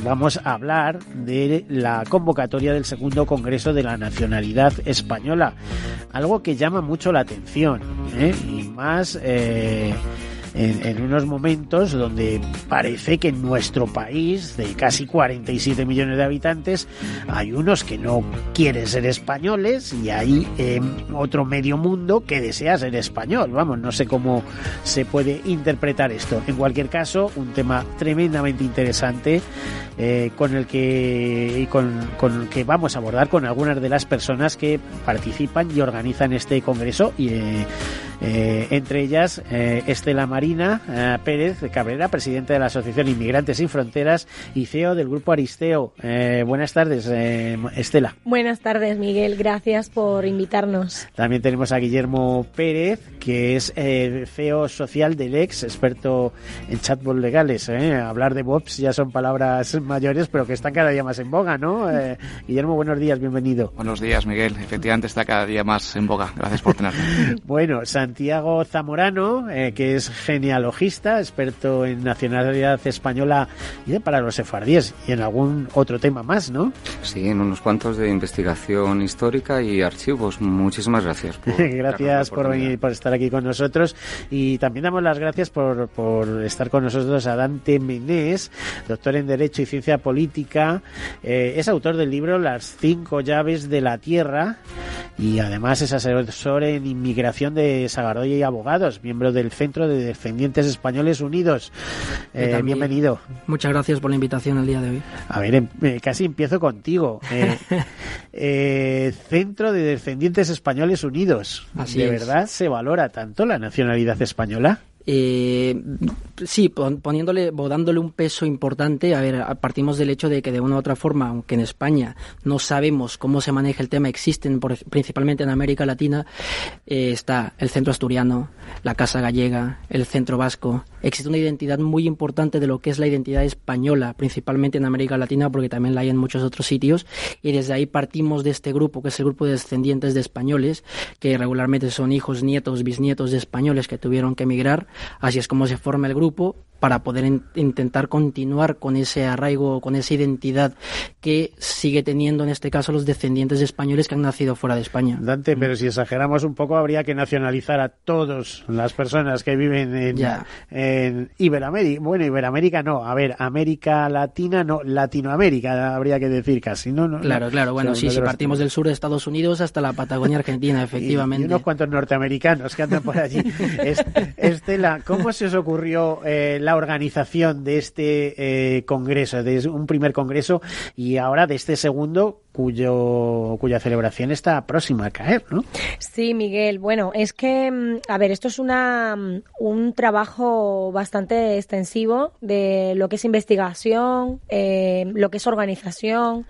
vamos a hablar de la convocatoria del segundo Congreso de la Nacionalidad Española, algo que llama mucho la atención, y más en unos momentos donde parece que en nuestro país, de casi 47 millones de habitantes, hay unos que no quieren ser españoles y hay otro medio mundo que desea ser español. Vamos, no sé cómo se puede interpretar esto. En cualquier caso, un tema tremendamente interesante con el que vamos a abordar con algunas de las personas que participan y organizan este congreso, y entre ellas Estela Marina Pérez Cabrera, presidenta de la Asociación Inmigrantes Sin Fronteras y CEO del Grupo Aristeo. Buenas tardes, Estela. Buenas tardes, Miguel. Gracias por invitarnos. También tenemos a Guillermo Pérez, que es CEO social del EX, experto en chatbots legales. Hablar de bots ya son palabras mayores, pero que están cada día más en boga, ¿no? Guillermo, buenos días, bienvenido. Buenos días, Miguel. Efectivamente está cada día más en boga. Gracias por tenerme. Bueno, Santiago Zamorano, que es genealogista, experto en nacionalidad española para los sefardíes y en algún otro tema más, ¿no? Sí, en unos cuantos de investigación histórica y archivos. Muchísimas gracias. Gracias por venir, por estar aquí con nosotros, y también damos las gracias por estar con nosotros a Dante Menés, doctor en Derecho y Ciencia Política. Es autor del libro Las 5 llaves de la tierra y además es asesor en inmigración de Sagardoy y Abogados, miembro del Centro de Descendientes Españoles Unidos. Bienvenido. Muchas gracias por la invitación el día de hoy. A ver, casi empiezo contigo. Centro de Descendientes Españoles Unidos. Así ¿De es. verdad se valora tanto la nacionalidad española? Sí, poniéndole o dándole un peso importante. A ver, partimos del hecho de que de una u otra forma, aunque en España no sabemos cómo se maneja el tema, existen principalmente en América Latina, está el centro asturiano, la Casa Gallega, el centro vasco. Existe una identidad muy importante de lo que es la identidad española, principalmente en América Latina, porque también la hay en muchos otros sitios, y desde ahí partimos de este grupo, que es el grupo de descendientes de españoles, que regularmente son hijos, nietos, bisnietos de españoles que tuvieron que emigrar. Así es como se forma el grupo, para poder intentar continuar con ese arraigo, con esa identidad que sigue teniendo en este caso los descendientes de españoles que han nacido fuera de España. Dante, pero si exageramos un poco, habría que nacionalizar a todas las personas que viven en Iberoamérica. Bueno, Iberoamérica no, a ver, América Latina no, Latinoamérica habría que decir casi, ¿no? Claro, bueno, sí, si partimos del sur de Estados Unidos hasta la Patagonia Argentina, efectivamente. Y unos cuantos norteamericanos que andan por allí. Estela, ¿cómo se os ocurrió la organización de este congreso, de un primer congreso y ahora de este segundo cuya celebración está próxima a caer, ¿no? Sí, Miguel. Bueno, es que, a ver, esto es un trabajo bastante extensivo de lo que es investigación, lo que es organización,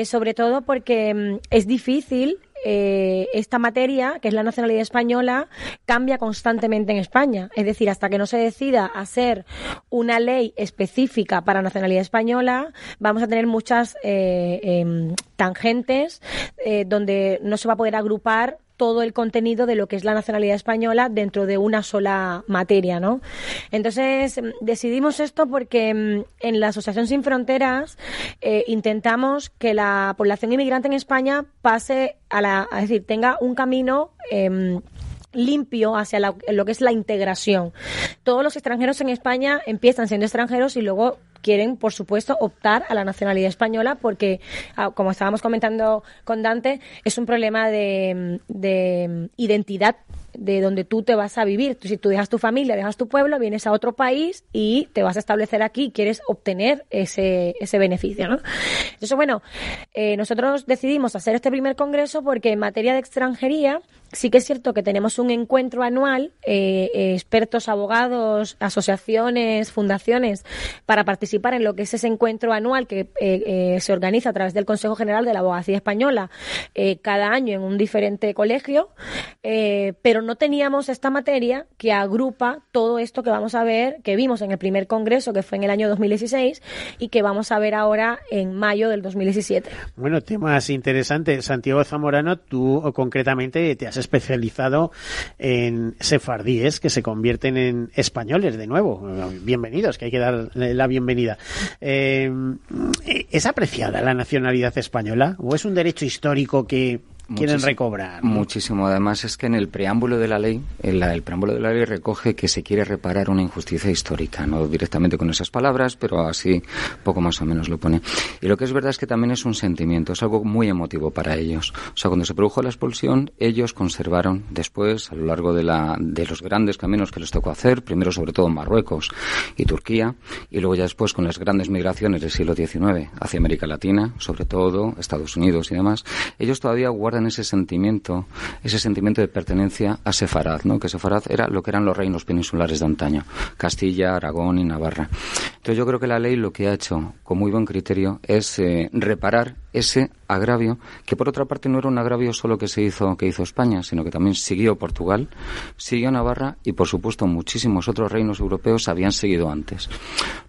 sobre todo porque es difícil. Esta materia, que es la nacionalidad española, cambia constantemente en España. Es decir, hasta que no se decida hacer una ley específica para nacionalidad española, vamos a tener muchas tangentes donde no se va a poder agrupar todo el contenido de lo que es la nacionalidad española dentro de una sola materia, ¿no? Entonces, decidimos esto porque en la Asociación Sin Fronteras intentamos que la población inmigrante en España pase es decir, tenga un camino limpio hacia lo que es la integración. Todos los extranjeros en España empiezan siendo extranjeros y luego quieren, por supuesto, optar a la nacionalidad española porque, como estábamos comentando con Dante, es un problema de identidad de donde tú te vas a vivir. Si tú dejas tu familia, dejas tu pueblo, vienes a otro país y te vas a establecer aquí y quieres obtener ese beneficio, ¿no? Entonces, bueno, nosotros decidimos hacer este primer congreso porque en materia de extranjería sí que es cierto que tenemos un encuentro anual, expertos, abogados, asociaciones, fundaciones, para participar en lo que es ese encuentro anual que se organiza a través del Consejo General de la Abogacía Española cada año en un diferente colegio, pero no teníamos esta materia que agrupa todo esto que vamos a ver, que vimos en el primer congreso, que fue en el año 2016, y que vamos a ver ahora en mayo del 2017. Bueno, temas interesantes. Santiago Zamorano, tú concretamente te has especializado en sefardíes que se convierten en españoles de nuevo. Bienvenidos, que hay que dar la bienvenida. ¿Es apreciada la nacionalidad española o es un derecho histórico que quieren recobrar? Muchísimo. Además, es que en el preámbulo de la ley, el preámbulo de la ley recoge que se quiere reparar una injusticia histórica, no directamente con esas palabras, pero así poco más o menos lo pone. Y lo que es verdad es que también es un sentimiento, es algo muy emotivo para ellos. O sea, cuando se produjo la expulsión, ellos conservaron después, a lo largo de los grandes caminos que les tocó hacer, primero sobre todo Marruecos y Turquía, y luego ya después con las grandes migraciones del siglo XIX hacia América Latina, sobre todo Estados Unidos y demás, ellos todavía guardan ese sentimiento de pertenencia a Sefarad, ¿no? Que Sefarad era lo que eran los reinos peninsulares de antaño, Castilla, Aragón y Navarra. Entonces yo creo que la ley lo que ha hecho con muy buen criterio es reparar ese agravio, que por otra parte no era un agravio solo que hizo España, sino que también siguió Portugal, siguió Navarra y por supuesto muchísimos otros reinos europeos habían seguido antes.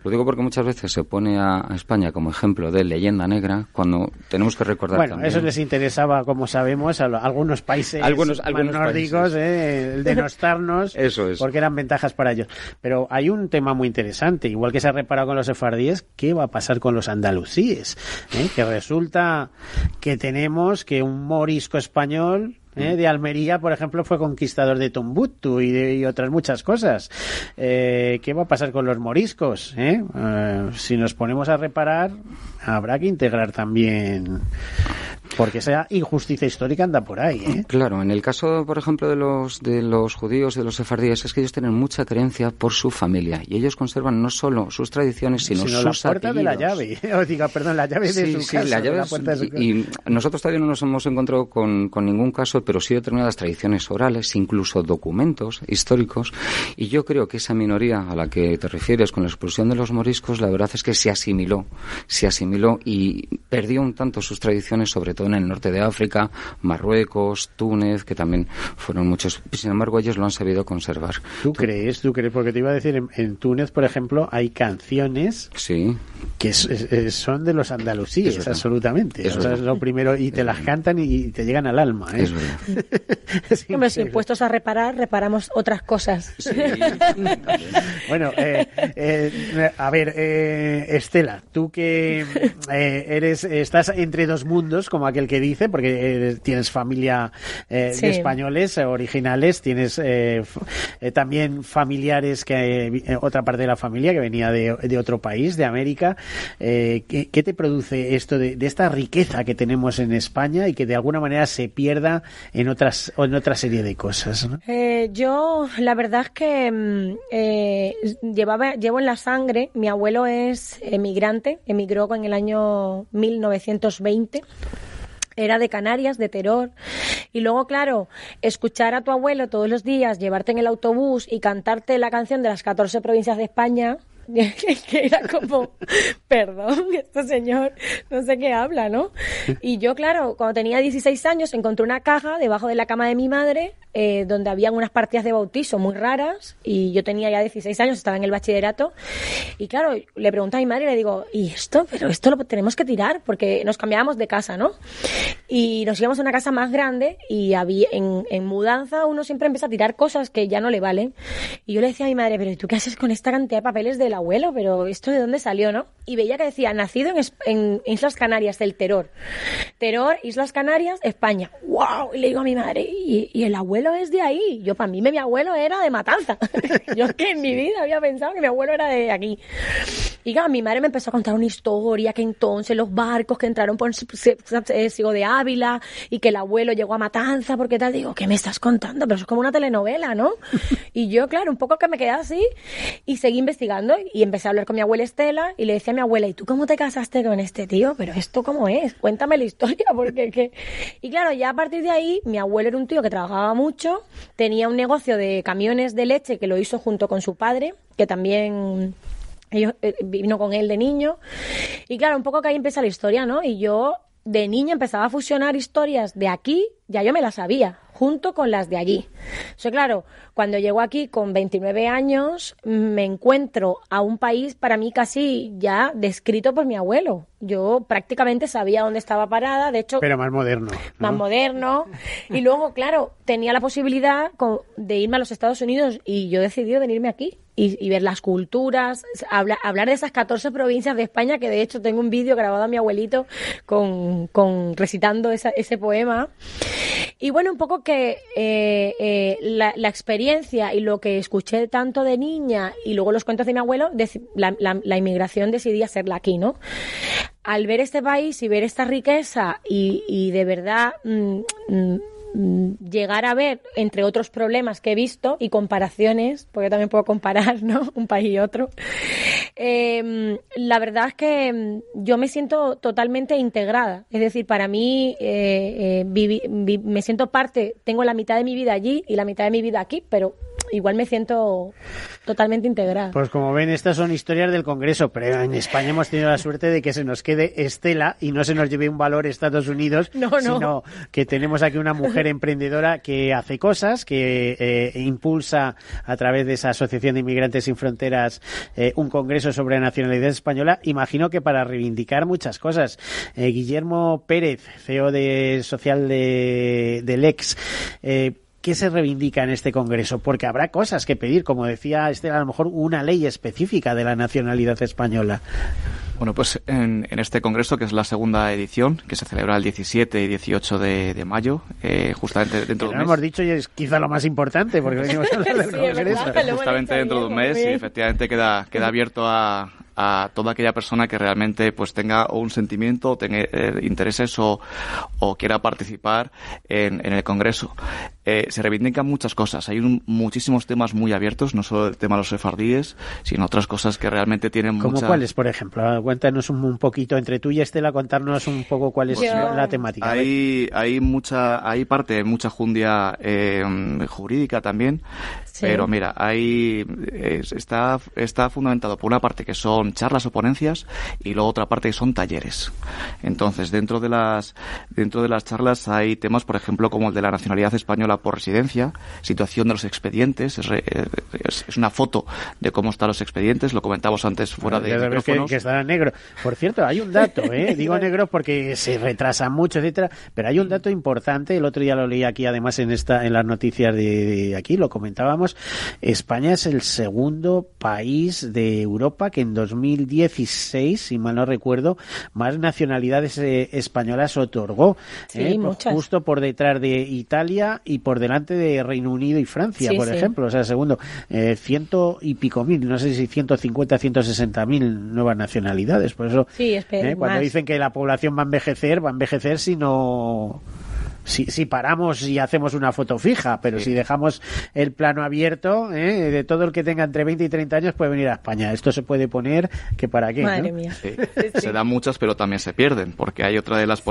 Lo digo porque muchas veces se pone a España como ejemplo de leyenda negra, cuando tenemos que recordar también... eso les interesaba, como sabemos, a algunos países algunos nórdicos, el denostarnos, eso es, porque eran ventajas para ellos. Pero hay un tema muy interesante, igual que se ha reparado con los sefardíes, ¿qué va a pasar con los andalusíes? Que resulta que tenemos que un morisco español de Almería, por ejemplo, fue conquistador de Tombuctú y otras muchas cosas. ¿Qué va a pasar con los moriscos? Si nos ponemos a reparar, habrá que integrar también, porque esa injusticia histórica anda por ahí. Claro, en el caso, por ejemplo, de los judíos y de los sefardíes, es que ellos tienen mucha creencia por su familia y ellos conservan no solo sus tradiciones, sino sus la puerta apellidos. De la llave, la llave de su casa. La puerta de su casa. Y nosotros todavía no nos hemos encontrado con ningún caso, pero sí determinadas tradiciones orales, incluso documentos históricos, y yo creo que esa minoría a la que te refieres con la expulsión de los moriscos, la verdad es que se asimiló y perdió un tanto sus tradiciones, sobre todo en el norte de África, Marruecos, Túnez, que también fueron muchos. Sin embargo, ellos lo han sabido conservar. ¿Tú crees? Porque te iba a decir, en Túnez, por ejemplo, hay canciones que son de los andalusíes, absolutamente. Eso es lo primero, y te las cantan y te llegan al alma. Es verdad. Hombre, si puestos a reparar, reparamos otras cosas. Sí. Bueno, a ver, Estela, tú que estás entre dos mundos, como aquel que dice, porque tienes familia de españoles originales, tienes también familiares, otra parte de la familia que venía de otro país, de América. ¿Qué te produce esto de esta riqueza que tenemos en España y que de alguna manera se pierda en otra serie de cosas, ¿no? Yo, la verdad es que llevo en la sangre, mi abuelo es emigrante, emigró en el año 1920. Era de Canarias, de Teror. Y luego, claro, escuchar a tu abuelo todos los días, llevarte en el autobús y cantarte la canción de las 14 provincias de España, que era como, perdón, este señor no sé qué habla, ¿no? Y yo, claro, cuando tenía 16 años encontré una caja debajo de la cama de mi madre donde habían unas partidas de bautizo muy raras y yo tenía ya 16 años, estaba en el bachillerato y claro, le pregunté a mi madre y le digo, ¿y esto? Pero esto lo tenemos que tirar porque nos cambiábamos de casa, ¿no? Y nos íbamos a una casa más grande y había, en mudanza uno siempre empieza a tirar cosas que ya no le valen y yo le decía a mi madre, pero ¿y tú qué haces con esta cantidad de papeles del abuelo? Pero ¿esto de dónde salió, no? Y veía que decía, nacido en Islas Canarias del Teror, Islas Canarias, España. ¡Wow! Y le digo a mi madre, ¿y el abuelo es de ahí? Yo, para mí, mi abuelo era de Matanza. Yo es que en mi vida había pensado que mi abuelo era de aquí. Y claro, mi madre me empezó a contar una historia, que entonces los barcos que entraron por Sigo de Ávila y que el abuelo llegó a Matanza, porque tal. Digo, ¿qué me estás contando? Pero eso es como una telenovela, ¿no? Y yo, claro, un poco que me quedé así y seguí investigando y empecé a hablar con mi abuela Estela y le decía a mi abuela, ¿y tú cómo te casaste con este tío? ¿Pero esto cómo es? Cuéntame la historia, porque ¿qué? Y claro, ya a partir de ahí, mi abuelo era un tío que trabajaba mucho, tenía un negocio de camiones de leche que lo hizo junto con su padre, que también vino con él de niño. Y claro, un poco que ahí empieza la historia, ¿no? Y yo de niña empezaba a fusionar historias de aquí, ya yo me las sabía. junto con las de allí. O sea, claro, cuando llego aquí con 29 años, me encuentro a un país para mí casi ya descrito por mi abuelo. Yo prácticamente sabía dónde estaba parada, de hecho... Pero más moderno, ¿no? Más moderno. Y luego, claro, tenía la posibilidad de irme a los Estados Unidos y yo decidí venirme aquí y ver las culturas, hablar de esas 14 provincias de España, que de hecho tengo un vídeo grabado a mi abuelito con recitando ese poema. Y bueno, un poco que la experiencia y lo que escuché tanto de niña y luego los cuentos de mi abuelo, la inmigración decidí hacerla aquí, ¿no? Al ver este país y ver esta riqueza y de verdad llegar a ver, entre otros problemas que he visto y comparaciones, porque también puedo comparar, ¿no?, un país y otro, la verdad es que yo me siento totalmente integrada. Es decir, para mí me siento parte, tengo la mitad de mi vida allí y la mitad de mi vida aquí, pero igual me siento totalmente integrada. Pues como ven, estas son historias del Congreso, pero en España hemos tenido la suerte de que se nos quede Estela y no se nos lleve un valor Estados Unidos, sino que tenemos aquí una mujer emprendedora que hace cosas, que impulsa a través de esa Asociación de Inmigrantes Sin Fronteras un congreso sobre la nacionalidad española, imagino que para reivindicar muchas cosas. Guillermo Pérez, CEO de Social del Ex, ¿qué se reivindica en este congreso? Porque habrá cosas que pedir, como decía Estela, a lo mejor una ley específica de la nacionalidad española. Bueno, pues en este congreso, que es la segunda edición, que se celebra el 17 y 18 de mayo, justamente dentro de un mes. Lo hemos dicho y es quizá lo más importante, porque venimos a hablar del congreso. Justamente dentro de un mes, y efectivamente queda abierto a toda aquella persona que realmente pues tenga un sentimiento, tenga intereses o quiera participar en el congreso. Se reivindican muchas cosas. Hay muchísimos temas muy abiertos, no solo el tema de los sefardíes, sino otras cosas que realmente tienen mucha... ¿Cómo cuáles, por ejemplo? Cuéntanos un poquito, entre tú y Estela, contarnos un poco cuál es la temática. Hay mucha jundia jurídica también, sí. Pero mira, está fundamentado por una parte que son charlas o ponencias y luego otra parte que son talleres. Entonces, dentro de las charlas hay temas, por ejemplo, como el de la nacionalidad española por residencia, situación de los expedientes, es una foto de cómo están los expedientes, lo comentamos antes fuera de micrófonos. Que estará negro. Por cierto, hay un dato, digo negro porque se retrasa mucho, etcétera, pero hay un dato importante, el otro día lo leí aquí además en las noticias de aquí, lo comentábamos. España es el segundo país de Europa que en 2016, si mal no recuerdo, más nacionalidades españolas otorgó, sí, muchas. Justo por detrás de Italia y por delante de Reino Unido y Francia, por ejemplo, o sea, segundo, 100 y pico mil, no sé si 150, 160 mil nuevas nacionalidades, por eso cuando dicen que la población va a envejecer si paramos y hacemos una foto fija, pero si dejamos el plano abierto, de todo el que tenga entre 20 y 30 años puede venir a España. Esto se puede poner que para qué, Madre ¿no? mía. Sí. Se dan muchas, pero también se pierden, porque hay otra de las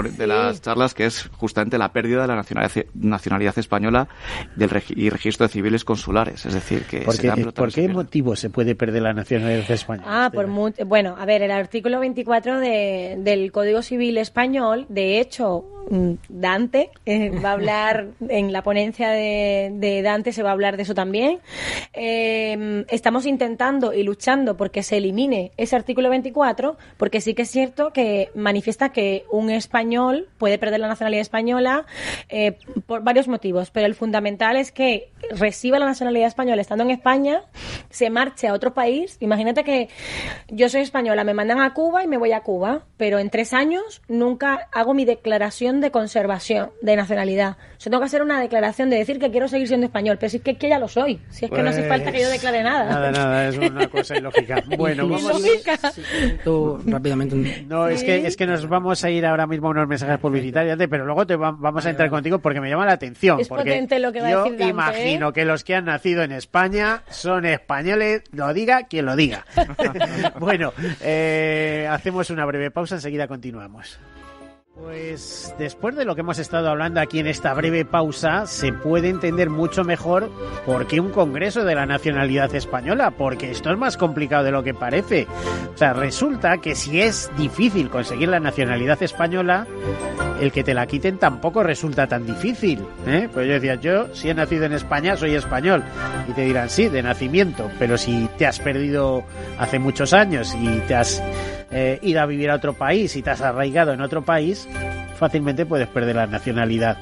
charlas que es justamente la pérdida de la nacionalidad española y registro de civiles consulares. Es decir, que ¿Por qué motivo se puede perder la nacionalidad española? Bueno, a ver, el artículo 24 del Código Civil Español, de hecho, Dante va a hablar en la ponencia de Dante, se va a hablar de eso también. Estamos intentando y luchando porque se elimine ese artículo 24, porque sí que es cierto que manifiesta que un español puede perder la nacionalidad española por varios motivos, pero el fundamental es que reciba la nacionalidad española estando en España, se marche a otro país. Imagínate que yo soy española, me mandan a Cuba y me voy a Cuba, pero en 3 años nunca hago mi declaración de conservación de nacionalidad. O sea, tengo que hacer una declaración de decir que quiero seguir siendo español, pero si es que ya lo soy. Si es que no hace falta que yo declare nada. Nada, es una cosa ilógica. Bueno, vamos rápidamente. No, es que nos vamos a ir ahora mismo a unos mensajes publicitarios, pero luego vamos a entrar contigo porque me llama la atención. Es potente lo que va a decir Dante. Yo imagino que los que han nacido en España son españoles, lo diga quien lo diga. Bueno, hacemos una breve pausa, enseguida continuamos. Pues después de lo que hemos estado hablando aquí en esta breve pausa, se puede entender mucho mejor por qué un congreso de la nacionalidad española, porque esto es más complicado de lo que parece. O sea, resulta que si es difícil conseguir la nacionalidad española, el que te la quiten tampoco resulta tan difícil, ¿eh? Pues yo decía, yo si he nacido en España soy español, y te dirán sí, de nacimiento, pero si te has perdido hace muchos años y te has ido a vivir a otro país y te has arraigado en otro país, fácilmente puedes perder la nacionalidad.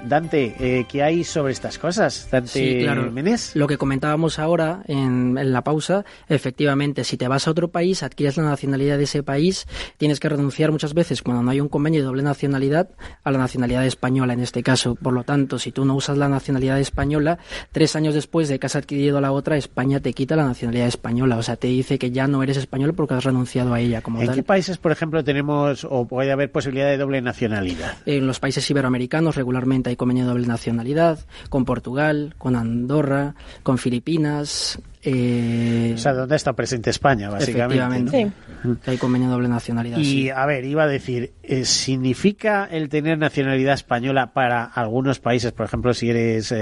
Dante, ¿qué hay sobre estas cosas? Dante, sí, claro. Menés. Lo que comentábamos ahora en la pausa, efectivamente, si te vas a otro país, adquieres la nacionalidad de ese país, tienes que renunciar muchas veces, cuando no hay un convenio de doble nacionalidad, a la nacionalidad española en este caso. Por lo tanto, si tú no usas la nacionalidad española, 3 años después de que has adquirido la otra, España te quita la nacionalidad española. O sea, te dice que ya no eres español porque has renunciado a ella como tal. ¿En qué países, por ejemplo, tenemos o puede haber posibilidad de doble nacionalidad? En los países iberoamericanos regularmente hay convenio de doble nacionalidad, con Portugal, con Andorra, con Filipinas. O sea, ¿dónde está presente España, básicamente? Efectivamente, ¿no? Sí. Hay convenio de doble nacionalidad. Y, sí. a ver, iba a decir, ¿significa el tener nacionalidad española para algunos países, por ejemplo, si eres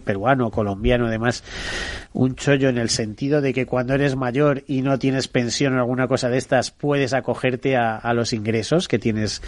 peruano, colombiano, además, un chollo en el sentido de que cuando eres mayor y no tienes pensión o alguna cosa de estas, puedes acogerte a los ingresos que tienes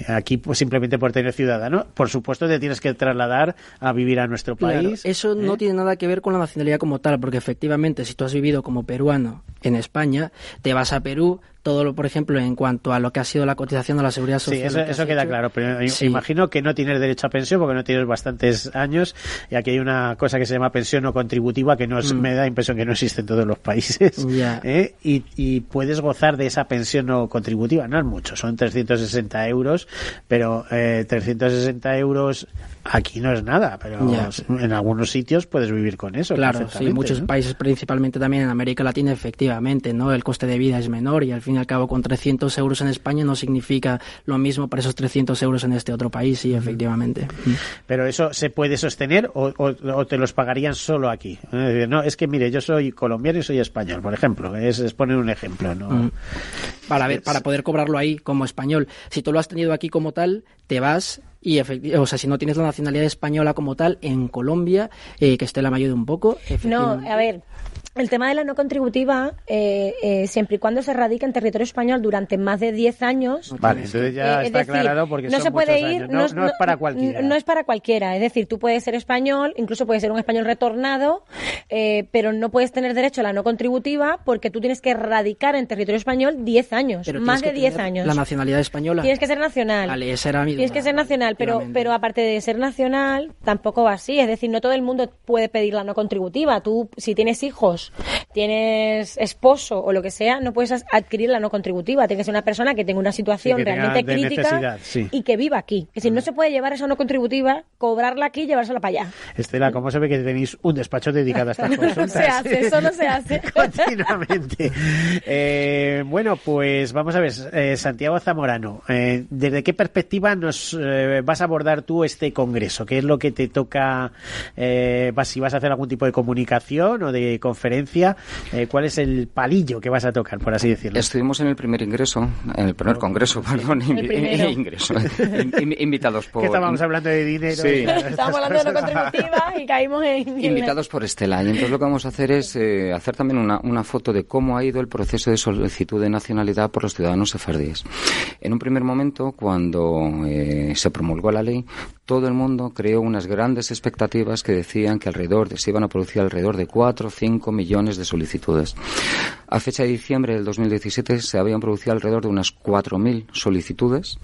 aquí, pues simplemente por tener ciudadano? Por supuesto, te tienes que trasladar a vivir a nuestro país. Claro, eso no tiene nada que ver con la nacionalidad como tal, porque efectivamente si tú has vivido como peruano en España, te vas a Perú, todo lo, por ejemplo, en cuanto a lo que ha sido la cotización de la seguridad social. Sí, eso queda claro, pero sí. Imagino que no tienes derecho a pensión porque no tienes bastantes años, y aquí hay una cosa que se llama pensión no contributiva que no es, me da impresión que no existe en todos los países, y puedes gozar de esa pensión no contributiva. No es mucho, son 360 euros, pero 360 euros aquí no es nada, pero en algunos sitios puedes vivir con eso. Claro, sí, muchos países, principalmente también en América Latina, efectivamente, ¿no? El coste de vida es menor y al fin y al cabo con 300 euros en España no significa lo mismo para esos 300 euros en este otro país, sí, efectivamente. ¿Pero eso se puede sostener o te los pagarían solo aquí? No, es que mire, yo soy colombiano y soy español, por ejemplo, es poner un ejemplo, ¿no? Para poder cobrarlo ahí como español. Si tú lo has tenido aquí como tal, te vas y o sea, si no tienes la nacionalidad española como tal, en Colombia, que esté la mayor de un poco. No, a ver, el tema de la no contributiva, siempre y cuando se radique en territorio español durante más de 10 años... Vale, entonces ya está aclarado porque no son se puede muchos ir, años. No es para cualquiera. No es para cualquiera, es decir, tú puedes ser español, incluso puedes ser un español retornado, pero no puedes tener derecho a la no contributiva porque tú tienes que radicar en territorio español 10 años, pero más de 10 años. La nacionalidad española. Tienes que ser nacional. Vale, esa era mi duda. Tienes que ser nacional, pero aparte de ser nacional, tampoco va así. Es decir, no todo el mundo puede pedir la no contributiva. Tú, si tienes hijos, tienes esposo o lo que sea, no puedes adquirir la no contributiva. Tiene que ser una persona que tenga una situación realmente crítica y que viva aquí. Es decir, no se puede llevar esa no contributiva, cobrarla aquí y llevársela para allá. Estela, ¿cómo se ve que tenéis un despacho dedicado a estas consultas? No se hace, eso no se hace. Continuamente. Bueno, pues vamos a ver, Santiago Zamorano, ¿desde qué perspectiva nos vas a abordar tú este congreso? ¿Qué es lo que te toca? Si vas a hacer algún tipo de comunicación o de conferencia, ¿cuál es el palillo que vas a tocar, por así decirlo? Estuvimos en el primer congreso, perdón, ingreso. Invitados por... Que estábamos hablando de dinero. Sí. Estábamos hablando de no contributiva y caímos en... Invitados por Estela. Y entonces lo que vamos a hacer es hacer también una foto de cómo ha ido el proceso de solicitud de nacionalidad por los ciudadanos sefardíes. En un primer momento, cuando se promulgó la ley, todo el mundo creó unas grandes expectativas que decían que se iban a producir alrededor de 4 o 5 millones de solicitudes. A fecha de diciembre del 2017 se habían producido alrededor de unas 4.000 solicitudes,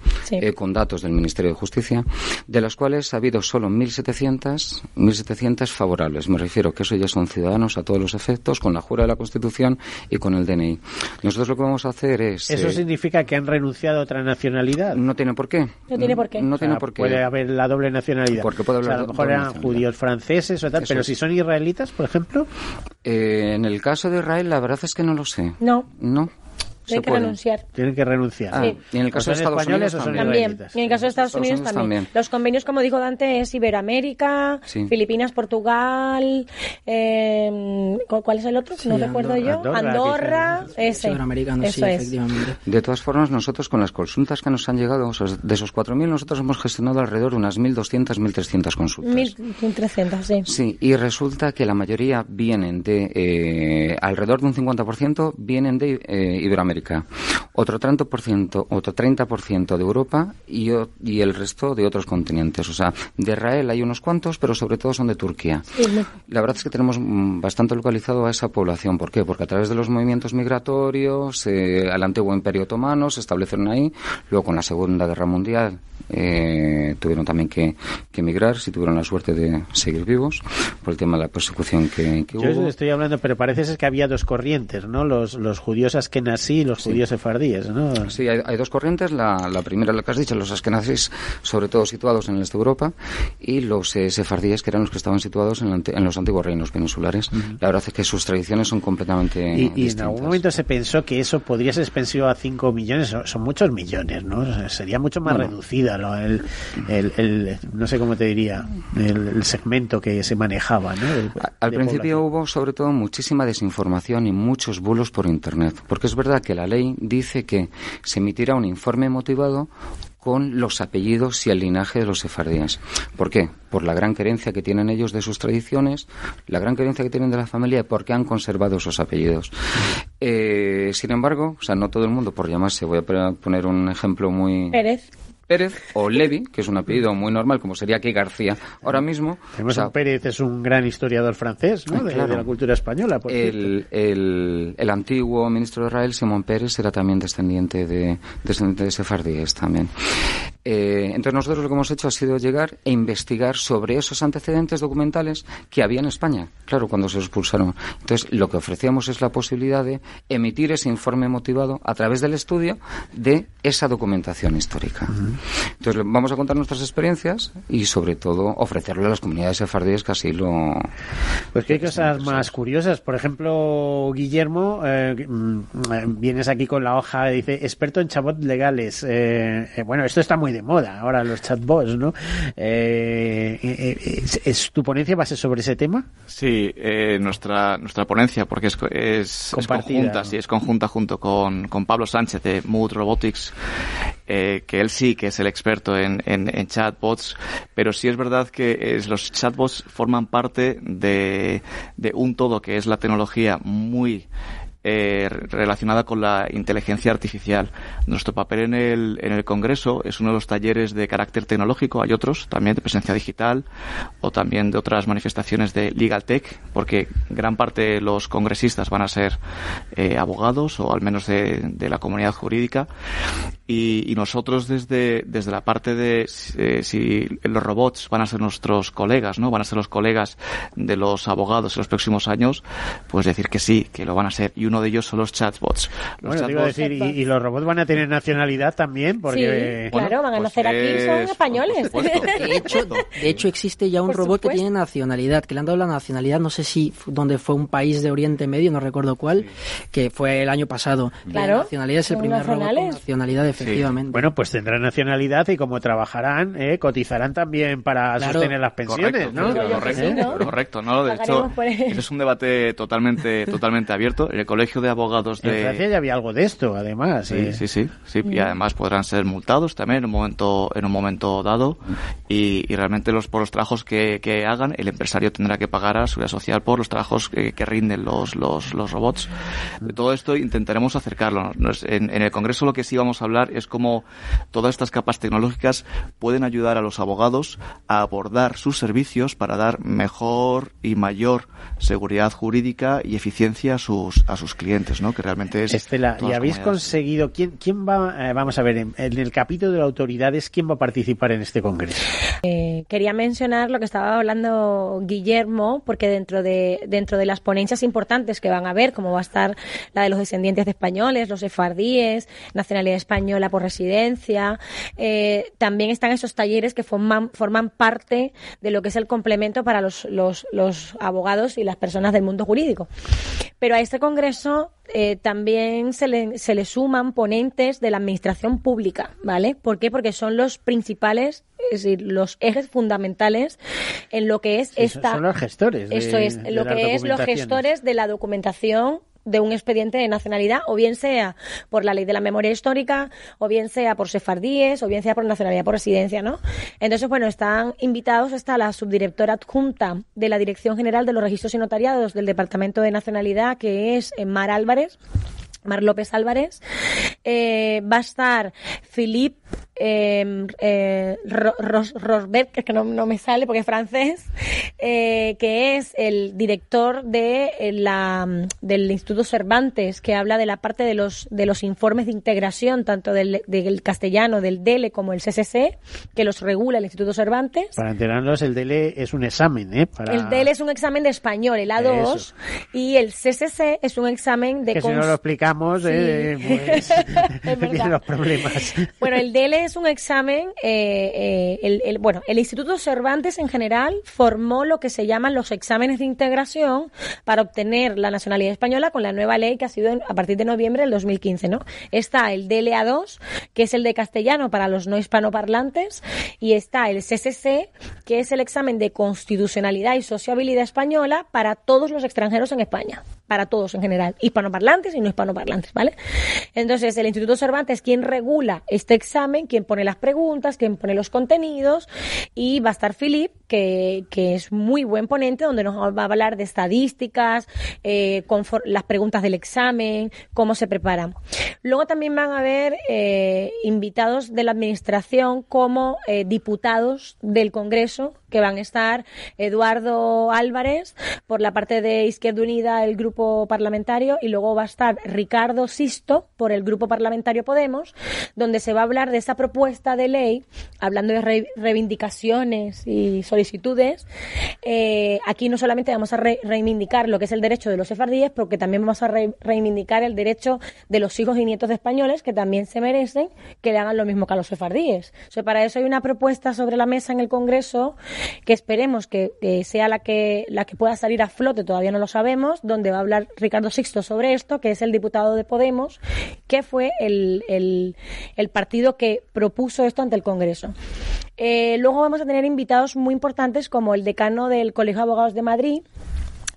con datos del Ministerio de Justicia, de las cuales ha habido solo 1.700 favorables. Me refiero que eso ya son ciudadanos a todos los efectos, con la jura de la Constitución y con el DNI. Nosotros lo que vamos a hacer es... ¿Eso significa que han renunciado a otra nacionalidad? No tiene por qué. No tiene por qué. No tiene por qué. Puede haber la doble nacionalidad. Porque puede haber a lo mejor eran judíos franceses o tal, pero si son israelitas, por ejemplo... En el caso de Israel, la verdad es que no lo sé. No. Tienen que renunciar. Tienen que renunciar. Sí. Y en el caso de Estados Unidos también. Y en el caso de Estados Unidos también. Los convenios, como dijo Dante, es Iberoamérica, Filipinas, Portugal, ¿cuál es el otro? No recuerdo yo. Andorra, ese. Iberoamericanos, sí, efectivamente. De todas formas, nosotros con las consultas que nos han llegado, de esos 4.000, nosotros hemos gestionado alrededor de unas 1.200, 1.300 consultas. 1.300, sí. Sí, y resulta que la mayoría vienen de, alrededor de un 50% vienen de Iberoamérica, otro 30% de Europa y el resto de otros continentes. O sea, de Israel hay unos cuantos, pero sobre todo son de Turquía. La verdad es que tenemos bastante localizado a esa población. ¿Por qué? Porque a través de los movimientos migratorios, al antiguo Imperio Otomano se establecieron ahí, luego con la Segunda Guerra Mundial tuvieron también que emigrar, si tuvieron la suerte de seguir vivos, por el tema de la persecución que hubo. Yo estoy hablando, pero parece que había dos corrientes, ¿no? Los judíos askenazí y los judíos sefardíes, ¿no? Sí, hay dos corrientes. La primera, la que has dicho, los askenazís, sobre todo situados en el este de Europa, y los sefardíes, que eran los que estaban situados en los antiguos reinos peninsulares. La verdad es que sus tradiciones son completamente distintas. Y en algún momento se pensó que eso podría ser expensivo a 5 millones, son muchos millones, ¿no? O sea, sería mucho más reducida, ¿no? No sé cómo te diría, el segmento que se manejaba, ¿no? Al principio hubo sobre todo muchísima desinformación y muchos bulos por internet, porque es verdad que la ley dice que se emitirá un informe motivado con los apellidos y el linaje de los sefardíes. ¿Por qué? Por la gran querencia que tienen ellos de sus tradiciones, la gran querencia que tienen de la familia y porque han conservado esos apellidos. Sin embargo, o sea, no todo el mundo, por llamarse, voy a poner un ejemplo muy... Pérez o Levi, que es un apellido muy normal, como sería aquí García ahora mismo. Pérez es un gran historiador francés, ¿no? De la cultura española. El antiguo ministro de Israel, Simón Pérez, era también descendiente de sefardíes también. Entonces nosotros lo que hemos hecho ha sido llegar e investigar sobre esos antecedentes documentales que había en España, claro, cuando se expulsaron. Entonces lo que ofrecíamos es la posibilidad de emitir ese informe motivado a través del estudio de esa documentación histórica. Entonces vamos a contar nuestras experiencias y sobre todo ofrecerlo a las comunidades sefardíes que así lo... Pues que hay cosas más curiosas. Por ejemplo, Guillermo, vienes aquí con la hoja, dice, experto en chatbots legales. Bueno, esto está muy de moda ahora, los chatbots, ¿no? ¿Tu ponencia va a ser sobre ese tema? Sí, nuestra ponencia, porque es conjunta, ¿no? Sí, es conjunta junto con Pablo Sánchez de Mood Robotics, que él sí que es el experto en chatbots, pero sí es verdad que los chatbots forman parte de un todo que es la tecnología muy relacionada con la inteligencia artificial. Nuestro papel en el Congreso es uno de los talleres de carácter tecnológico. Hay otros también de presencia digital o también de otras manifestaciones de Legal Tech, porque gran parte de los congresistas van a ser abogados o al menos de la comunidad jurídica. Y nosotros desde la parte de si los robots van a ser nuestros colegas, ¿no? Van a ser los colegas de los abogados en los próximos años, pues decir que sí, que lo van a ser. Y uno de ellos son los chatbots. Te iba a decir, ¿y los robots van a tener nacionalidad también? Porque, sí, claro, van a nacer aquí, son españoles. De hecho, existe ya un robot que tiene nacionalidad, que le han dado la nacionalidad, no sé si donde fue un país de Oriente Medio, no recuerdo cuál, que fue el año pasado. Claro. La nacionalidad es el primer robot con nacionalidad, efectivamente. Sí. Bueno, pues tendrán nacionalidad y como trabajarán, cotizarán también para sostener las pensiones, correcto, ¿no? Correcto, ¿no? De hecho, ese es un debate totalmente abierto. El Colegio de Abogados de... En Francia ya había algo de esto, además. Sí. Y además podrán ser multados también en un momento dado y realmente por los trabajos que hagan, el empresario tendrá que pagar a la Seguridad Social por los trabajos que rinden los robots. De todo esto intentaremos acercarlo. En el Congreso lo que sí vamos a hablar es cómo todas estas capas tecnológicas pueden ayudar a los abogados a abordar sus servicios para dar mejor y mayor seguridad jurídica y eficiencia a sus clientes, ¿no? Que realmente es... Estela, ¿y habéis conseguido... ¿Quién va... vamos a ver, en el capítulo de autoridades, ¿quién va a participar en este congreso? Quería mencionar lo que estaba hablando Guillermo, porque dentro de las ponencias importantes que van a haber, como va a estar la de los descendientes de españoles, los sefardíes, nacionalidad española española por residencia. También están esos talleres que forman parte de lo que es el complemento para los abogados y las personas del mundo jurídico. Pero a este congreso también se le suman ponentes de la administración pública, ¿vale? ¿Por qué? Porque son los principales, es decir, los ejes fundamentales en lo que es son los gestores. Eso es, lo que es los gestores de la documentación de un expediente de nacionalidad, o bien sea por la ley de la memoria histórica, o bien sea por sefardíes, o bien sea por nacionalidad por residencia, ¿no? Entonces, bueno, están invitados hasta la subdirectora adjunta de la Dirección General de los Registros y Notariados del Departamento de Nacionalidad, que es Mar López Álvarez. Va a estar Philippe Rosberg, que es que no me sale porque es francés, que es el director del Instituto Cervantes, que habla de la parte de los informes de integración, tanto del castellano, del DELE, como el CCC, que los regula el Instituto Cervantes. Para enterarnos, el DELE es un examen, El DELE es un examen de español, el A2, eso. Y el CCC es un examen de... Que si no lo explicamos, sí. Pues vienen los problemas. Bueno, el DELE es un examen, el Instituto Cervantes en general formó lo que se llaman los exámenes de integración para obtener la nacionalidad española con la nueva ley que ha sido a partir de noviembre del 2015, ¿no? Está el DELE A2, que es el de castellano para los no hispanoparlantes, y está el CCC, que es el examen de constitucionalidad y sociabilidad española para todos los extranjeros en España, para todos en general, hispanoparlantes y no hispanoparlantes, ¿vale? Entonces, el Instituto Cervantes, quien regula este examen, quien pone las preguntas, quien pone los contenidos, y va a estar Philippe, que es muy buen ponente, donde nos va a hablar de estadísticas, las preguntas del examen, cómo se preparan. Luego también van a haber invitados de la administración como diputados del Congreso, que van a estar Eduardo Álvarez por la parte de Izquierda Unida, el grupo parlamentario, y luego va a estar Ricardo Sisto por el grupo parlamentario Podemos, donde se va a hablar de esa propuesta de ley, hablando de reivindicaciones y solicitudes. Aquí no solamente vamos a reivindicar lo que es el derecho de los sefardíes, porque también vamos a reivindicar el derecho de los hijos y nietos de españoles, que también se merecen que le hagan lo mismo que a los sefardíes. O sea, para eso hay una propuesta sobre la mesa en el Congreso que esperemos que sea la que pueda salir a flote, todavía no lo sabemos, donde va a hablar Ricardo Sixto sobre esto, que es el diputado de Podemos, que fue el partido que propuso esto ante el Congreso. Luego vamos a tener invitados muy importantes como el decano del Colegio de Abogados de Madrid,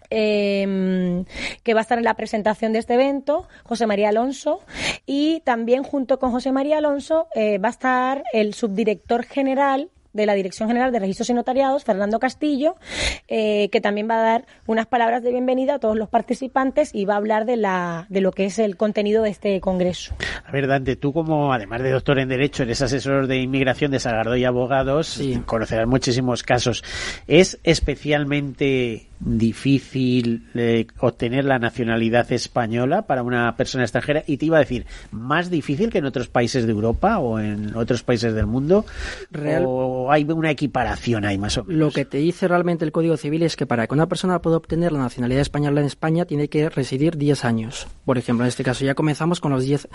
que va a estar en la presentación de este evento, José María Alonso, y también junto con José María Alonso va a estar el subdirector general de la Dirección General de Registros y Notariados, Fernando Castillo, que también va a dar unas palabras de bienvenida a todos los participantes y va a hablar de lo que es el contenido de este congreso. A ver, Dante, tú como, además de doctor en Derecho, eres asesor de inmigración de Sagardoy Abogados, sí, conocerás muchísimos casos. ¿Es especialmente difícil obtener la nacionalidad española para una persona extranjera? Y te iba a decir, ¿más difícil que en otros países de Europa o en otros países del mundo? ¿O hay una equiparación ahí más o menos? Lo que te dice realmente el Código Civil es que para que una persona pueda obtener la nacionalidad española en España tiene que residir 10 años. Por ejemplo, en este caso ya comenzamos con los 10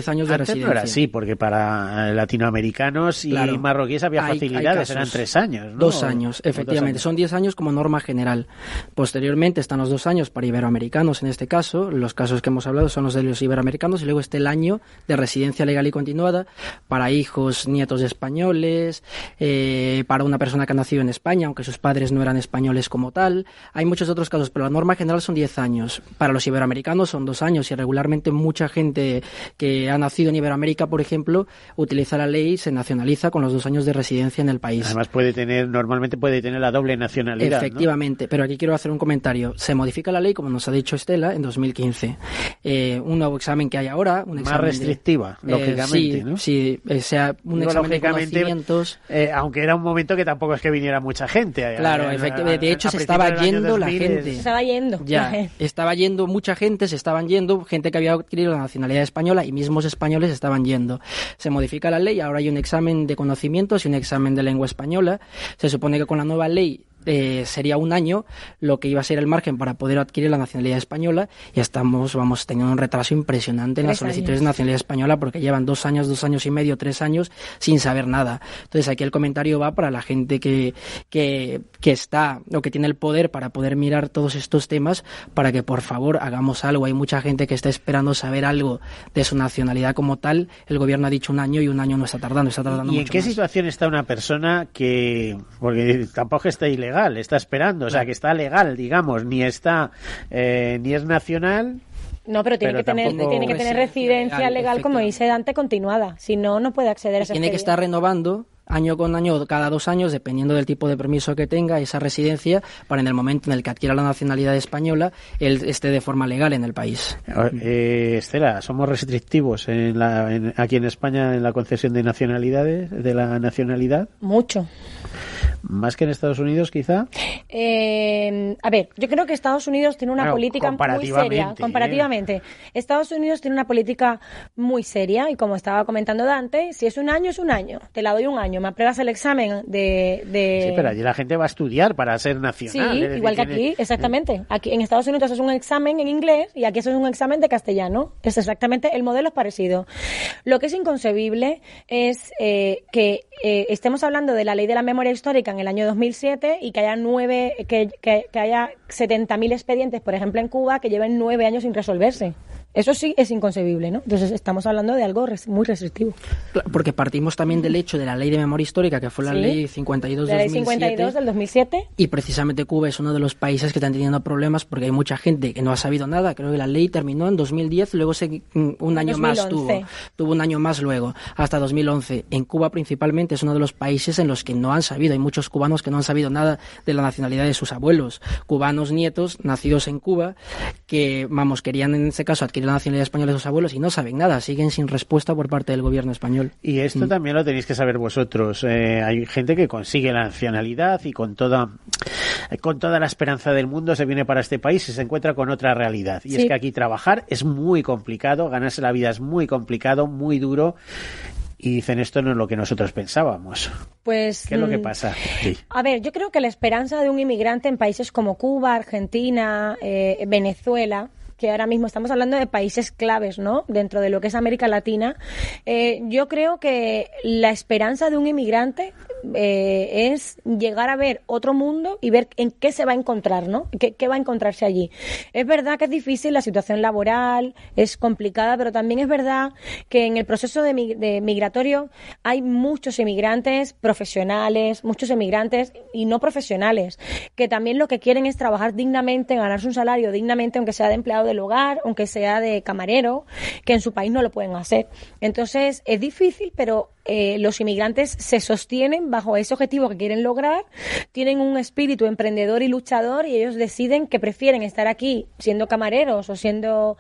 años de residencia. No era así, porque para latinoamericanos y marroquíes había facilidades, eran 3 años, ¿no? 2 años, efectivamente. 2 años. Son 10 años como norma general. Posteriormente están los 2 años para iberoamericanos, en este caso. Los casos que hemos hablado son los de los iberoamericanos, y luego está el año de residencia legal y continuada para hijos, nietos de españoles, para una persona que ha nacido en España, aunque sus padres no eran españoles como tal. Hay muchos otros casos, pero la norma general son 10 años. Para los iberoamericanos son 2 años, y regularmente mucha gente que ha nacido en Iberoamérica, por ejemplo, utiliza la ley y se nacionaliza con los 2 años de residencia en el país. Además normalmente puede tener la doble nacionalidad, efectivamente, ¿no? Pero aquí quiero hacer un comentario. Se modifica la ley, como nos ha dicho Estela, en 2015. Un nuevo examen que hay ahora, un examen más restrictiva, lógicamente, sí, ¿no? Sí, sea un examen de conocimientos. Aunque era un momento que tampoco es que viniera mucha gente. Claro, efectivamente. De hecho, se estaba yendo la gente. Se estaba yendo. Ya, estaba yendo mucha gente, gente que había adquirido la nacionalidad española, y mismos españoles estaban yendo. Se modifica la ley, ahora hay un examen de conocimientos y un examen de lengua española. Se supone que con la nueva ley sería un año lo que iba a ser el margen para poder adquirir la nacionalidad española, y vamos teniendo un retraso impresionante en las solicitudes de nacionalidad española, porque llevan 2 años y medio, 3 años sin saber nada. Entonces aquí el comentario va para la gente que está o que tiene el poder para poder mirar todos estos temas, para que por favor hagamos algo. Hay mucha gente que está esperando saber algo de su nacionalidad como tal. El gobierno ha dicho un año y un año no está tardando ¿Y en mucho qué más. situación está una persona que, porque tampoco está ilegal, está esperando, o sea, que está legal, digamos, ni es nacional? No, pero tiene que tener residencia legal, como dice Dante, continuada. Si no, no puede acceder a ese Tiene que estar renovando año con año, cada 2 años, dependiendo del tipo de permiso que tenga, esa residencia, para en el momento en el que adquiera la nacionalidad española, él esté de forma legal en el país. Estela, ¿somos restrictivos aquí en España en la concesión de nacionalidades, de la nacionalidad? Mucho. ¿Más que en Estados Unidos, quizá? A ver, yo creo que Estados Unidos tiene una política muy seria, comparativamente. Estados Unidos tiene una política muy seria, y como estaba comentando Dante, si es un año, es un año. Te la doy un año, me apruebas el examen de... Sí, pero allí la gente va a estudiar para ser nacional. Sí, igual que aquí, exactamente. Aquí en Estados Unidos es un examen en inglés y aquí es un examen de castellano. Es exactamente, el modelo es parecido. Lo que es inconcebible es que estemos hablando de la ley de la memoria histórica en el año 2007 y que haya haya 70.000 expedientes, por ejemplo, en Cuba, que lleven 9 años sin resolverse. Eso sí es inconcebible, ¿no? Entonces estamos hablando de algo muy restrictivo. Porque partimos también del hecho de la ley de memoria histórica, que fue la ley 52 de 2007. La ley 52 del 2007. Y precisamente Cuba es uno de los países que están teniendo problemas porque hay mucha gente que no ha sabido nada. Creo que la ley terminó en 2010, luego un año 2011. Más tuvo un año más luego, hasta 2011. En Cuba principalmente es uno de los países en los que no han sabido. Hay muchos cubanos que no han sabido nada de la nacionalidad de sus abuelos. Cubanos nietos, nacidos en Cuba, que, querían en ese caso adquirir la nacionalidad española de sus abuelos y no saben nada, siguen sin respuesta por parte del gobierno español. Y esto también lo tenéis que saber vosotros. Hay gente que consigue la nacionalidad y con toda la esperanza del mundo se viene para este país y se encuentra con otra realidad. Y es que aquí trabajar es muy complicado, ganarse la vida es muy complicado, muy duro. Y dicen, esto no es lo que nosotros pensábamos. Pues, ¿qué es lo que pasa? Sí. A ver, yo creo que la esperanza de un inmigrante en países como Cuba, Argentina, Venezuela, que ahora mismo estamos hablando de países claves, ¿no?, dentro de lo que es América Latina, yo creo que la esperanza de un inmigrante es llegar a ver otro mundo y ver en qué se va a encontrar, ¿no? ¿Qué va a encontrarse allí? Es verdad que es difícil, la situación laboral es complicada, pero también es verdad que en el proceso de migratorio hay muchos inmigrantes profesionales, muchos inmigrantes y no profesionales, que también lo que quieren es trabajar dignamente, ganarse un salario dignamente, aunque sea de empleado del hogar, aunque sea de camarero, que en su país no lo pueden hacer. Entonces, es difícil, pero los inmigrantes se sostienen bajo ese objetivo que quieren lograr, tienen un espíritu emprendedor y luchador, y ellos deciden que prefieren estar aquí siendo camareros o haciendo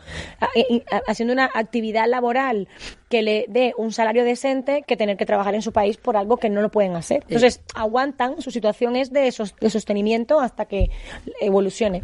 una actividad laboral que le dé un salario decente que tener que trabajar en su país por algo que no lo pueden hacer. Entonces, aguantan, su situación es de sostenimiento hasta que evolucione.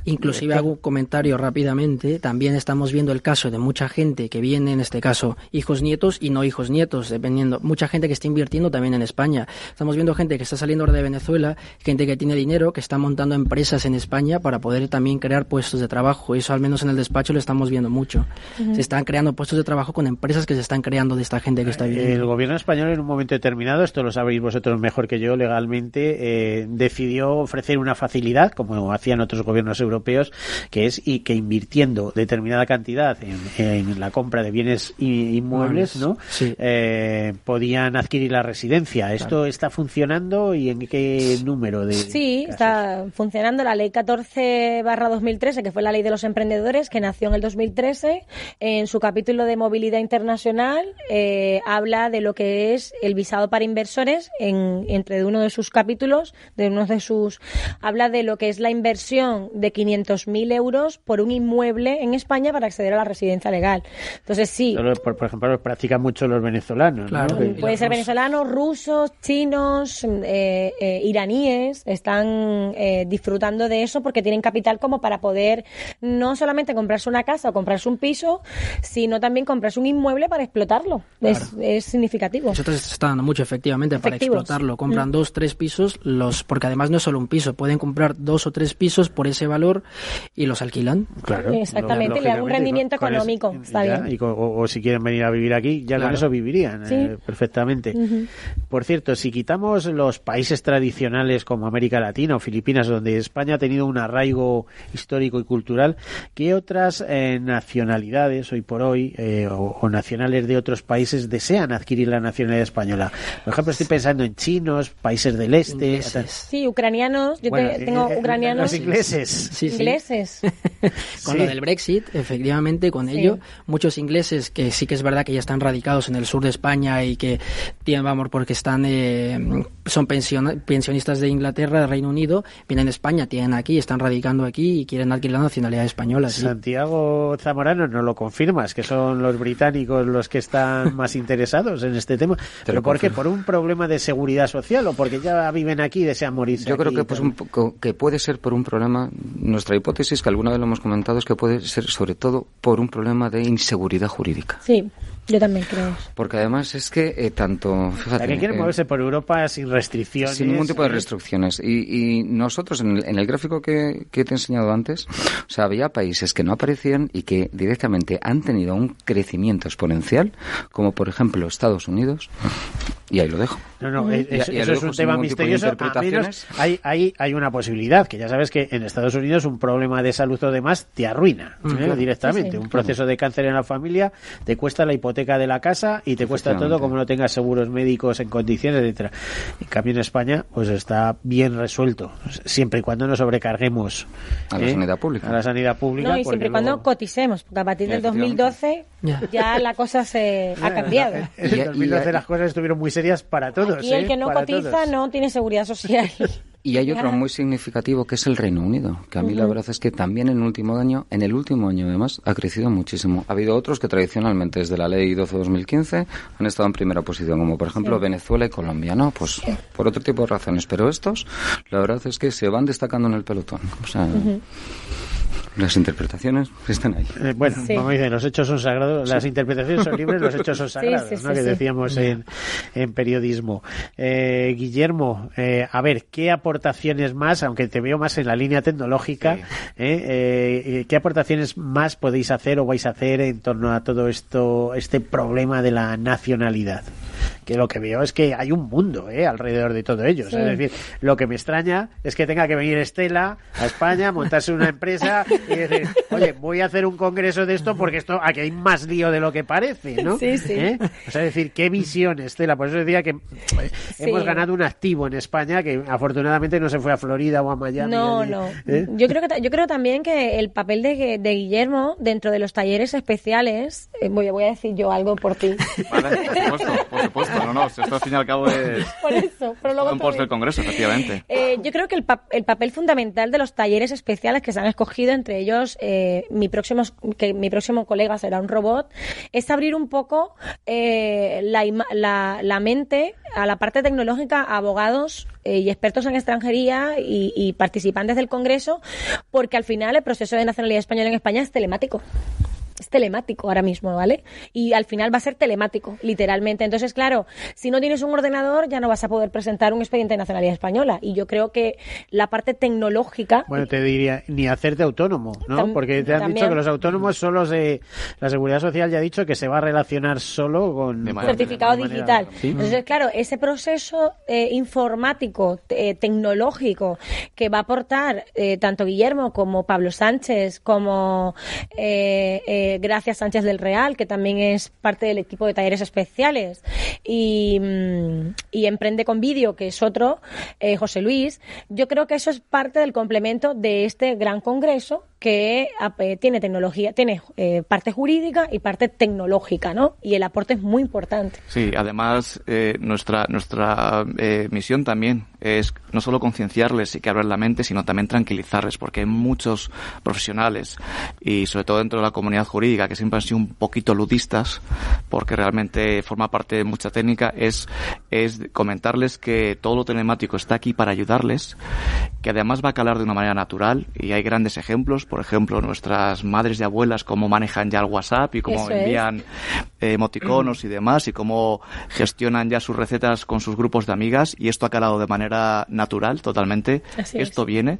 Inclusive hago un comentario rápidamente, también estamos viendo el caso de mucha gente que viene, en este caso, hijos nietos y no hijos nietos, dependiendo, mucha gente que está invirtiendo también en España. Estamos viendo gente que está saliendo ahora de Venezuela, gente que tiene dinero, que está montando empresas en España para poder también crear puestos de trabajo. Eso al menos en el despacho lo estamos viendo mucho. Uh-huh. Se están creando puestos de trabajo con empresas que se están creando de esta gente que está viviendo. El gobierno español en un momento determinado, esto lo sabéis vosotros mejor que yo legalmente, decidió ofrecer una facilidad, como hacían otros gobiernos europeos, que es y que invirtiendo determinada cantidad en la compra de bienes inmuebles, ¿no? Sí. Podían adquirir la residencia. ¿Esto está funcionando y en qué número de Sí, casos? Está funcionando la ley 14/2013, que fue la ley de los emprendedores, que nació en el 2013. En su capítulo de movilidad internacional habla de lo que es el visado para inversores. Entre uno de sus capítulos, habla de lo que es la inversión de 500.000 euros por un inmueble en España para acceder a la residencia legal. Entonces, sí. Por ejemplo, lo practican mucho los venezolanos, claro, ¿no? Puede ser venezolanos, rusos, chinos, iraníes, están disfrutando de eso porque tienen capital como para poder no solamente comprarse una casa o comprarse un piso, sino también comprarse un inmueble mueble para explotarlo. Claro. Es significativo. Nosotros está dando mucho, efectivamente, para explotarlo. Compran 2, 3 pisos, porque además no es solo un piso, pueden comprar 2 o 3 pisos por ese valor y los alquilan. Claro. Exactamente, le dan un rendimiento económico. Está bien. O si quieren venir a vivir aquí, ya con eso vivirían perfectamente. Por cierto, si quitamos los países tradicionales como América Latina o Filipinas, donde España ha tenido un arraigo histórico y cultural, ¿qué otras nacionalidades hoy por hoy o nacionales de otros países desean adquirir la nacionalidad española? Por ejemplo, estoy pensando en chinos, países del este. Sí, ucranianos. Yo tengo ucranianos. Los ingleses. Sí. Ingleses. Con lo del Brexit, efectivamente, con ello, muchos ingleses que sí que es verdad que ya están radicados en el sur de España y que tienen, porque son pensionistas de Inglaterra, de Reino Unido, vienen a España, tienen aquí, están radicando aquí y quieren adquirir la nacionalidad española. ¿Sí? Santiago Zamorano, ¿no lo confirmas? Que son los británicos los que están más interesados en este tema. ¿Pero por qué? ¿Por un problema de seguridad social o porque ya viven aquí y desean morirse? Yo creo que puede ser por un problema, nuestra hipótesis, que alguna vez lo hemos comentado, es que puede ser sobre todo por un problema de inseguridad jurídica. Sí. Yo también creo. Porque además es que tanto... Fíjate, que quieren moverse por Europa sin restricciones. Sin ningún tipo de restricciones. Y nosotros, en el gráfico que te he enseñado antes, o sea, había países que no aparecían y que directamente han tenido un crecimiento exponencial, como por ejemplo Estados Unidos, y ahí lo dejo. Eso es un tema misterioso. A menos hay una posibilidad, que ya sabes que en Estados Unidos un problema de salud o demás te arruina directamente. Un proceso de cáncer en la familia te cuesta la hipoteca de la casa y te cuesta todo como no tengas seguros médicos en condiciones, etcétera. En cambio en España pues está bien resuelto, siempre y cuando no sobrecarguemos a la sanidad pública. A la sanidad pública. No, y siempre y cuando coticemos, porque a partir del 2012 ya la cosa ha cambiado. En el 2012 las cosas estuvieron muy serias para todos. Y el que no cotiza no tiene seguridad social. Y hay otro muy significativo que es el Reino Unido, que a mí la verdad es que también en el último año además, ha crecido muchísimo. Ha habido otros que tradicionalmente desde la Ley 12-2015 han estado en primera posición, como por ejemplo Venezuela y Colombia, ¿no? Pues por otro tipo de razones. Pero estos, la verdad es que se van destacando en el pelotón. O sea... Las interpretaciones están ahí. Como dicen, los hechos son sagrados, las interpretaciones son libres, los hechos son sagrados, que decíamos en periodismo. Guillermo, a ver, ¿qué aportaciones más, aunque te veo más en la línea tecnológica, qué aportaciones más podéis hacer o vais a hacer en torno a todo esto, este problema de la nacionalidad? Que lo que veo es que hay un mundo alrededor de todo ello. Es decir, lo que me extraña es que tenga que venir Estela a España, montarse una empresa y decir, oye, voy a hacer un congreso de esto porque aquí hay más lío de lo que parece, ¿no? Sí. O sea, es decir, qué visión, Estela. Por eso decía que hemos ganado un activo en España que afortunadamente no se fue a Florida o a Miami. No. Yo creo también que el papel de Guillermo dentro de los talleres especiales, voy a decir yo algo por ti. Vale, por supuesto. Esto al fin y al cabo es por eso, pero luego un post del Congreso, efectivamente. Yo creo que el papel fundamental de los talleres especiales que se han escogido, entre ellos mi próximo colega será un robot, es abrir un poco la mente a la parte tecnológica, a abogados y expertos en extranjería y participantes del Congreso, porque al final el proceso de nacionalidad española en España es telemático. Es telemático ahora mismo, ¿vale? Y al final va a ser telemático, literalmente. Entonces, claro, si no tienes un ordenador ya no vas a poder presentar un expediente de nacionalidad española. Y yo creo que la parte tecnológica... Bueno, te diría, ni hacerte autónomo, ¿no? Porque te han dicho que los autónomos solo la Seguridad Social ya ha dicho que se va a relacionar solo con... certificado digital. ¿Sí? Entonces, claro, ese proceso informático, tecnológico, que va a aportar tanto Guillermo como Pablo Sánchez, como... Gracias Sánchez del Real, que también es parte del equipo de talleres especiales, y Emprende con Vídeo, que es otro, José Luis. Yo creo que eso es parte del complemento de este gran congreso que tiene tecnología, tiene parte jurídica y parte tecnológica, ¿no? Y el aporte es muy importante. Sí, además nuestra misión también es no solo concienciarles y que abran la mente, sino también tranquilizarles, porque hay muchos profesionales y sobre todo dentro de la comunidad jurídica que siempre han sido un poquito ludistas, porque realmente forma parte de mucha técnica, es comentarles que todo lo telemático está aquí para ayudarles, que además va a calar de una manera natural, y hay grandes ejemplos, por ejemplo, nuestras madres y abuelas cómo manejan ya el WhatsApp y cómo envían emoticonos y demás, y cómo gestionan ya sus recetas con sus grupos de amigas, y esto ha calado de manera natural totalmente. Esto viene,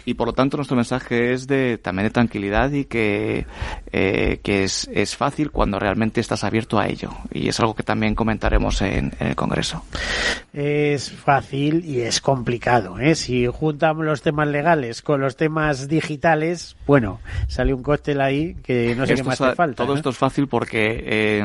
y por lo tanto nuestro mensaje es también de tranquilidad, y que es fácil cuando realmente estás abierto a ello, y es algo que también comentaremos en el Congreso. Es fácil y es complicado, ¿eh? Si juntamos los temas legales con los temas digitales, bueno, sale un cóctel ahí que no sé qué más te falta. Todo esto es fácil porque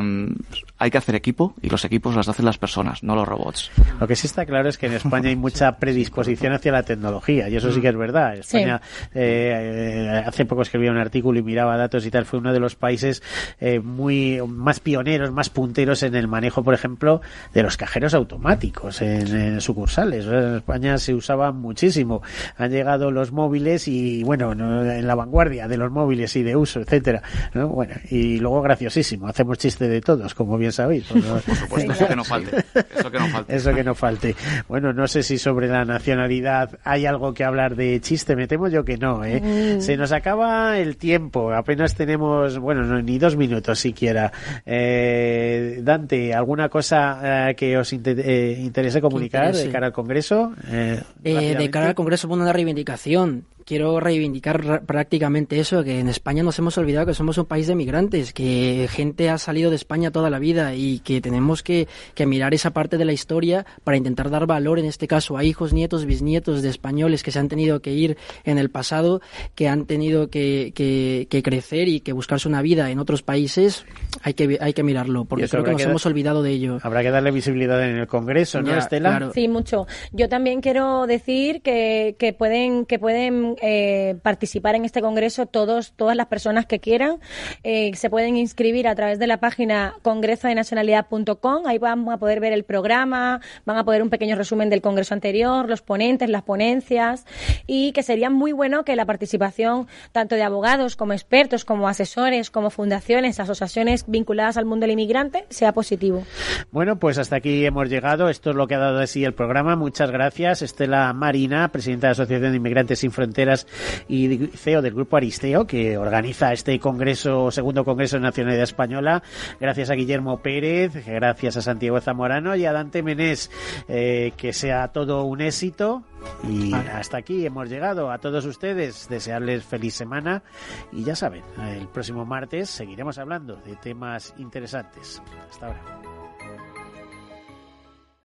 hay que hacer equipo, y los equipos los hacen las personas, no los robots. Lo que sí está claro es que en España hay mucha predisposición hacia la tecnología, y eso sí que es verdad. España, hace poco escribía un artículo y miraba datos y tal, fue uno de los países más pioneros, más punteros en el manejo, por ejemplo, de los cajeros automáticos en sucursales. En España se usaba muchísimo. Han llegado los móviles y, bueno, en la vanguardia de los móviles y de uso, etcétera, ¿no? Bueno, y luego graciosísimo, hacemos chiste de todos, como bien sabéis. Por supuesto, eso que no falte. Eso que no falte. Bueno, no sé si sobre la nacionalidad hay algo que hablar de chiste, me temo yo que no, ¿eh? Se nos acaba el tiempo, apenas tenemos, bueno, ni 2 minutos siquiera. Dante, ¿alguna cosa que os interese comunicar de cara al Congreso? De cara al Congreso, bueno, una reivindicación. Quiero reivindicar prácticamente eso, que en España nos hemos olvidado que somos un país de migrantes, que gente ha salido de España toda la vida, y que tenemos que mirar esa parte de la historia para intentar dar valor, en este caso, a hijos, nietos, bisnietos de españoles que se han tenido que ir en el pasado, que han tenido que crecer y que buscarse una vida en otros países. Hay que mirarlo, porque creo que nos hemos olvidado de ello. Habrá que darle visibilidad en el Congreso, ¿no, Estela? Claro. Sí, mucho. Yo también quiero decir que pueden participar en este congreso todas las personas que quieran. Se pueden inscribir a través de la página congresodenacionalidad.com. Ahí van a poder ver el programa, van a poder un pequeño resumen del congreso anterior, los ponentes, las ponencias, y que sería muy bueno que la participación tanto de abogados como expertos, como asesores, como fundaciones, asociaciones vinculadas al mundo del inmigrante sea positivo. Bueno, pues hasta aquí hemos llegado. Esto es lo que ha dado de sí el programa. Muchas gracias, Estela Marina, presidenta de la Asociación de Inmigrantes Sin Fronteras y CEO del Grupo Aristeo, que organiza este segundo Congreso de Nacionalidad Española. Gracias a Guillermo Pérez, gracias a Santiago Zamorano y a Dante Menés. Que sea todo un éxito. Y hasta aquí hemos llegado. A todos ustedes, desearles feliz semana, y ya saben, el próximo martes seguiremos hablando de temas interesantes. Hasta ahora.